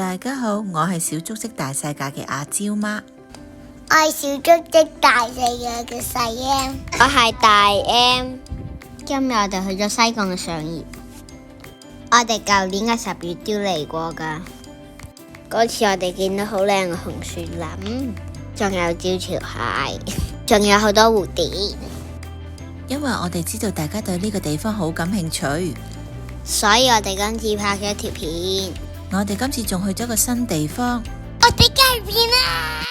大家好，我係小足跡大世界嘅阿蕉媽。我係小足跡大世界嘅細 M。我係大 M。今日我哋去咗西貢嘅上游。我哋舊年嘅10月都嚟過㗎。嗰次我哋見到好靚嘅紅樹林，仲有招潮蟹，仲有好多蝴蝶。因為我哋知道大家對呢個地方好感興趣，所以我哋今次拍咗一條片。我哋今次仲去咗個新地方。我哋街片啊！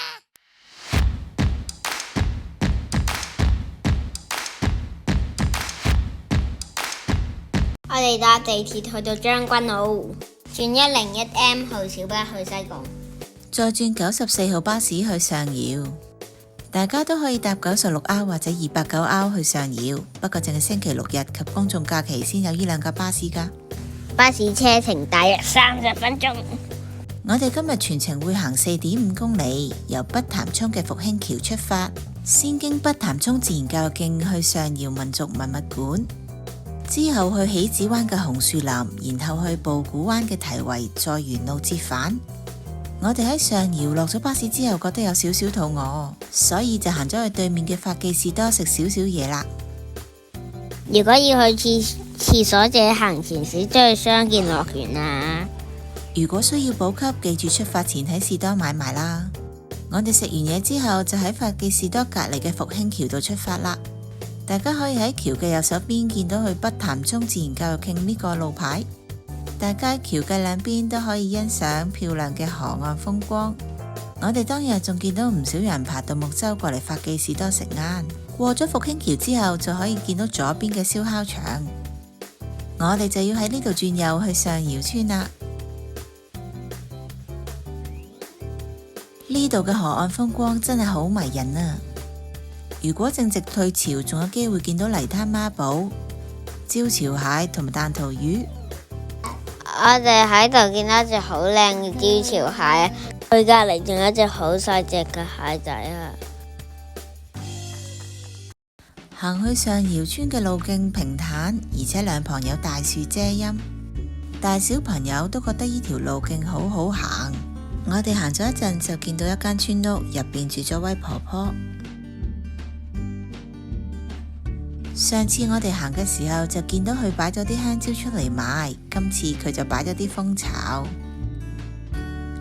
我哋搭地鐵去到將軍澳，轉101M 號小巴去西貢，再轉94號巴士去上游。大家都可以搭96R 或者289R 去上游，不過淨係星期六日及公眾假期先有呢兩架巴士㗎。巴士車程大約30分鐘。我哋今日全程會行4.5公里，由北潭涌嘅復興橋出發，先經北潭涌自然教育徑去上游民族文物館，之後去喜子灣嘅紅樹林，然後去布谷灣嘅堤圍，再沿路折返。我哋喺上游落咗巴士之後，覺得有少少肚餓，所以就行咗去對面嘅法記士多食少少嘢啦。如果要去廁所者行前少都去傷健樂園啊！如果需要補給，記住出發前喺士多買埋啦。我哋食完嘢之後，就喺法記士多隔離嘅復興橋度出發啦。大家可以喺橋嘅右手邊見到去北潭涌自然教育徑呢個路牌。大家橋嘅兩邊都可以欣賞漂亮嘅河岸風光。我哋當日仲見到唔少人爬獨木舟過嚟法記士多食晏。過咗復興橋之後，就可以見到左邊嘅燒烤場。我哋就要喺呢度轉右去上游村啦。呢度嘅河岸風光真係好迷人啊！如果正值退潮，仲有機會見到泥灘孖寶、招潮蟹同埋彈塗魚。我哋喺度見到一隻好靚嘅招潮蟹，佢隔離仲有一隻好細隻嘅蟹仔啊！行去上游村嘅路徑平坦，而且兩旁有大樹遮陰，大小朋友都覺得呢條路徑好好行。我哋行咗一陣就見到一間村屋，入邊住咗位婆婆。上次我哋行嘅時候就見到佢擺咗啲香蕉出嚟賣，今次佢就擺咗啲蜂巢。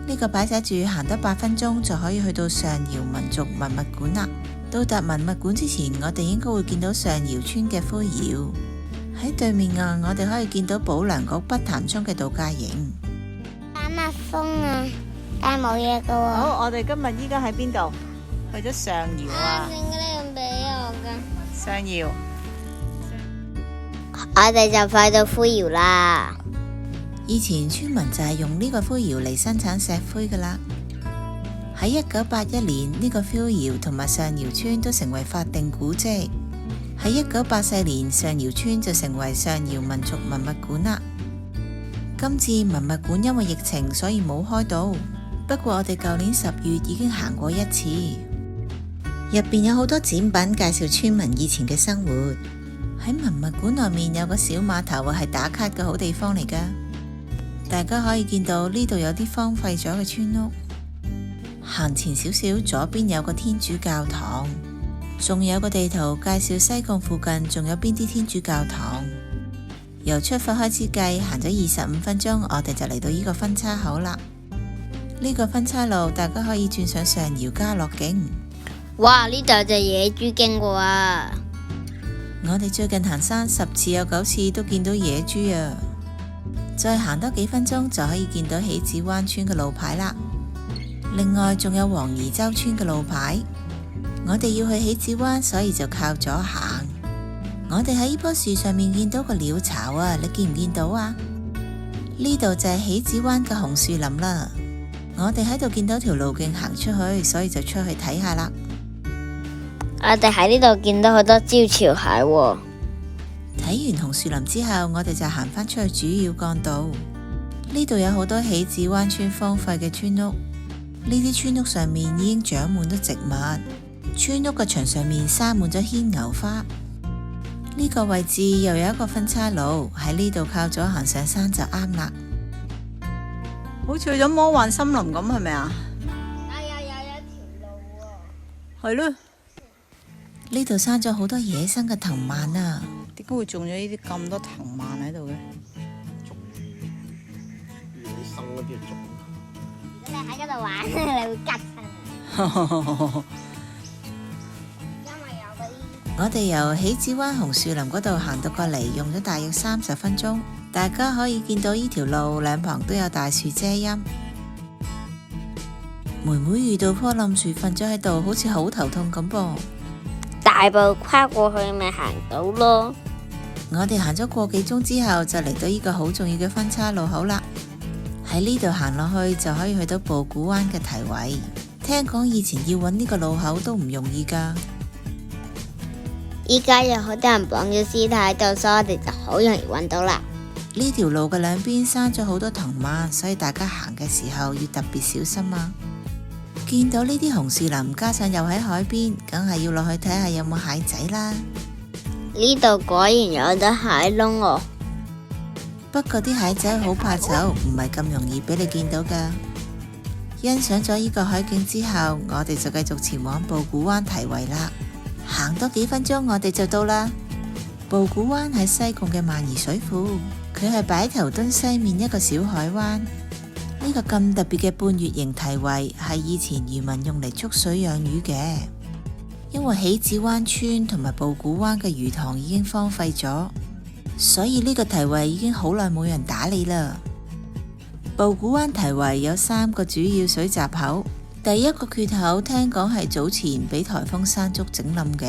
呢個擺寫住行得8分鐘就可以去到上游民族文物館啦。到達文物館之前，我哋應該會見到上游村嘅灰窯。喺對面岸，我哋可以見到保良局北潭涌嘅度假營。打蜜蜂啊！但係冇嘢噶喎。好，我哋今日依家喺邊度？去咗上游啊！點解你咁俾我噶？上游。我哋就快到灰窯啦。以前村民就係用呢個灰窯嚟生產石灰噶啦。喺1981年，呢個灰窯同埋上游村都成為法定古蹟。喺1984年，上游村就成為上游民族文物館啦。今次文物館因為疫情，所以冇開到。不過我哋舊年10月已經行過一次，入邊有好多展品介紹村民以前嘅生活。喺文物館內面有個小碼頭，係打卡嘅好地方嚟噶。大家可以見到呢度有啲荒廢咗嘅村屋。行前少少，左邊有個天主教堂，仲有個地圖介紹西貢附近仲有邊啲天主教堂。由出發開始計，行咗25分鐘，我哋就嚟到呢個分叉口啦。呢個分叉路，大家可以轉上上游家樂徑。哇！呢度有隻野豬經過啊！我哋最近行山10次有9次都見到野豬啊！再行多幾分鐘就可以見到喜子灣村嘅路牌啦。另外仲有黃宜洲村嘅路牌。我哋要去喜子灣，所以就靠左行。我哋喺呢棵樹上面見到個鳥巢啊，你見唔見到啊？呢度就係喜子灣嘅紅樹林啦。我哋喺度見到條路徑行出去，所以就出去睇下啦。我哋喺呢度見到好多招潮蟹喎。睇完紅樹林之後，我哋就行返出去主要幹道。呢度有好多喜子灣村荒廢嘅村屋，呢啲村屋上面已經長滿咗植物，村屋嘅牆上面生滿咗牽牛花。呢個位置又有一個分岔路，喺呢度靠左行上山就啱啦。好似去咗魔幻森林咁，係咪啊？有一條路喎。係咯。呢度生咗好多野生嘅藤蔓啊！點解會種咗呢啲咁多藤蔓喺度嘅？種原生嗰啲種。如果你喺嗰度玩，你會吉親。因為有嗰啲。我哋由喜子灣紅樹林嗰度行到過嚟，用咗大約30分鐘。大家可以見到呢條路兩旁都有大樹遮陰。妹妹遇到棵冧樹瞓咗喺度，好似好頭痛咁噃。大步跨過去咪行到咯。我哋行咗個幾鐘之後，就嚟到呢個好重要嘅分岔路口啦。喺呢度行落去就可以去到布古灣嘅堤圍。聽講以前要揾呢個路口都唔容易噶。依家有好多人綁咗屍體喺度，所以我哋就好容易揾到啦。呢條路嘅兩邊生咗好多藤蔓，所以大家行嘅時候要特別小心啊！見到呢啲紅樹林，加上又喺海邊，梗係要落去睇下有冇蟹仔啦。呢度果然有得蟹窿喎。不過啲蟹仔好怕醜，唔係咁容易俾你見到噶。欣賞咗呢個海景之後，我哋就繼續前往布古灣堤圍啦。行多幾分鐘，我哋就到啦。布古灣係西貢嘅萬宜水庫，佢係擺頭墩西面一個小海灣。呢個咁特別嘅半月形堤圍係以前漁民用嚟蓄水養魚嘅，因為喜子灣村同埋布古灣嘅魚塘已經荒廢咗，所以呢個堤圍已經好耐冇人打理啦。布古灣堤圍有3個主要水閘口，第一個缺口聽講係早前俾颱風山竹整冧嘅。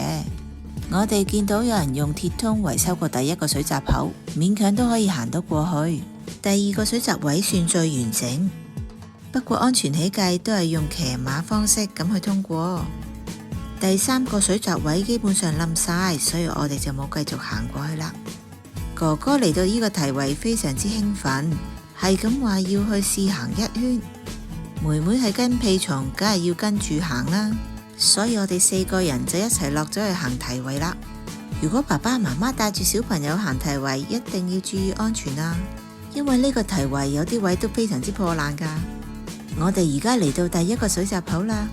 我哋見到有人用鐵通維修過第一個水閘口，勉強都可以行到過去。第2個水閘位算最完整，不過安全起見都係用騎馬方式咁去通過。第3個水閘位基本上冧晒，所以我哋就冇繼續行過去啦。哥哥嚟到呢個堤圍非常之興奮，係咁話要去試行1圈。妹妹係跟屁蟲，梗係要跟住行啦。所以我哋4個人就一齊落咗去行堤圍啦。如果爸爸媽媽帶住小朋友行堤圍，一定要注意安全啊！因為呢個堤圍有啲位都非常之破爛噶。我哋而家嚟到第1個水閘口啦，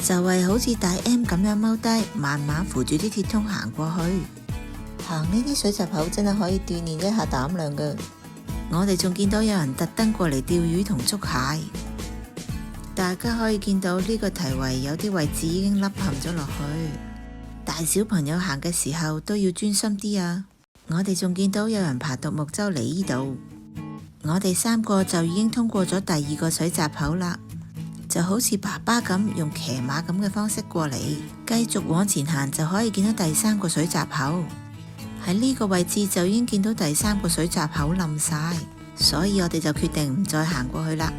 就係好似大 M 咁樣踎低，慢慢扶住啲鐵通行過去。行呢啲水閘口真係可以鍛煉一下膽量噶。我哋仲見到有人特登過嚟釣魚同捉蟹。大家可以見到呢個堤圍有啲位置已經凹陷咗落去，大小朋友行嘅時候都要專心啲啊！我哋仲見到有人爬獨木舟嚟呢度。我哋3個就已經通過咗第2個水閘口啦，就好似爸爸咁用騎馬咁嘅方式過嚟，繼續往前行就可以見到第3個水閘口。喺呢個位置就已經見到第3個水閘口冧晒，所以我哋就決定唔再行過去啦。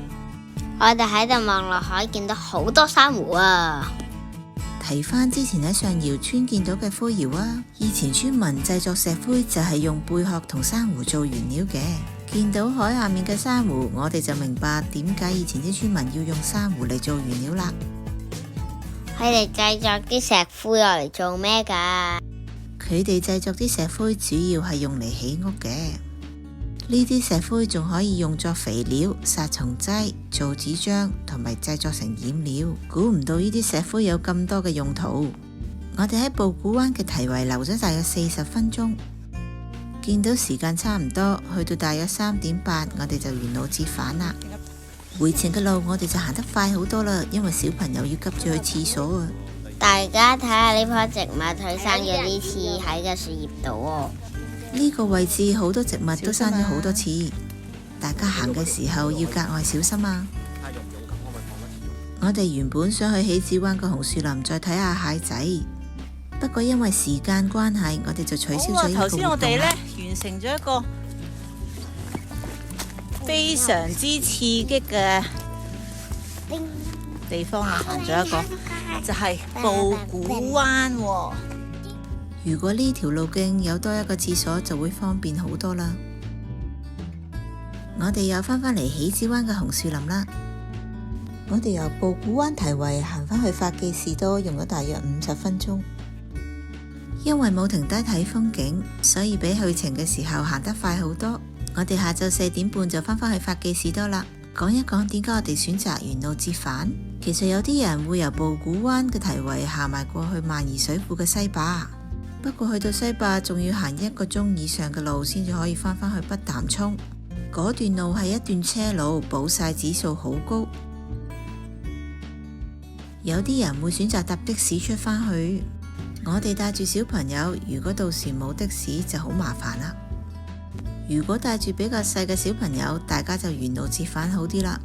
我哋喺度望落海，見到好多珊瑚啊！提翻之前喺上窑村見到嘅灰窯啊，以前村民製作石灰就係用貝殼同珊瑚做原料嘅。見到海下面嘅珊瑚，我哋就明白點解以前啲村民要用珊瑚嚟做原料啦。佢哋製作啲石灰用嚟做咩噶？佢哋製作啲石灰主要係用嚟起屋嘅。呢啲石灰仲可以用作肥料、殺蟲劑、做紙漿同埋製作成染料。估唔到呢啲石灰有咁多嘅用途。我哋喺布古灣嘅堤圍留咗大約40分鐘，見到時間差唔多，去到大約3點8，我哋就沿路折返啦。回程嘅路我哋就行得快好多啦，因為小朋友要急住去廁所啊！大家睇下呢棵植物，佢生咗啲刺喺個樹葉度喎。呢個位置好多植物都生咗好多刺，大家行嘅時候要格外小心啊！我哋原本想去喜子灣個紅樹林再睇下蟹仔，不過因為時間關係，我哋就取消咗呢個活動啦。頭先我哋呢完成咗一個非常之刺激嘅地方啊，行咗一個就係布古灣喎。如果呢條路徑有多一個廁所，就會方便好多啦。我哋又翻返嚟喜子灣嘅紅樹林啦。我哋由布古灣堤圍行返去法記士多，用咗大約50分鐘。因為冇停低睇風景，所以比去程嘅時候行得快好多。我哋下晝4點半就翻返去法記士多啦。講一講點解我哋選擇沿路折返。其實有啲人會由布古灣嘅堤圍行埋過去萬宜水庫嘅西壩，不過去到西壩仲要行1個鐘以上嘅路先至可以返去北潭涌。嗰段路係一段車路，保曬指數好高。有啲人會選擇搭的士出返去。我哋帶住小朋友，如果到時冇的士就好麻煩啦。如果帶住比較細嘅小朋友，大家就沿路折返好啲啦。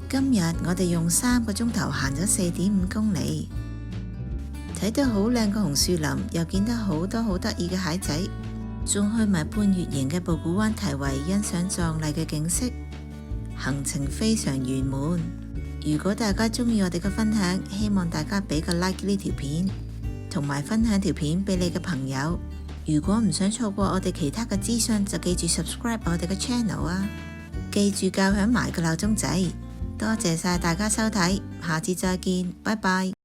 今日我哋用3個鐘頭行咗4.5公里，睇到好靚嘅紅樹林，又見得好多好得意嘅蟹仔，仲去埋半月形嘅布古灣堤圍欣賞壯麗嘅景色，行程非常圓滿。如果大家鍾意我哋嘅分享，希望大家俾個 like 呢條片，同埋分享條片俾你嘅朋友。如果唔想錯過我哋其他嘅資訊，就記住 subscribe 我哋嘅 channel 啊！記住校響埋個鬧鐘仔。多謝晒大家收睇，下次再見，拜拜。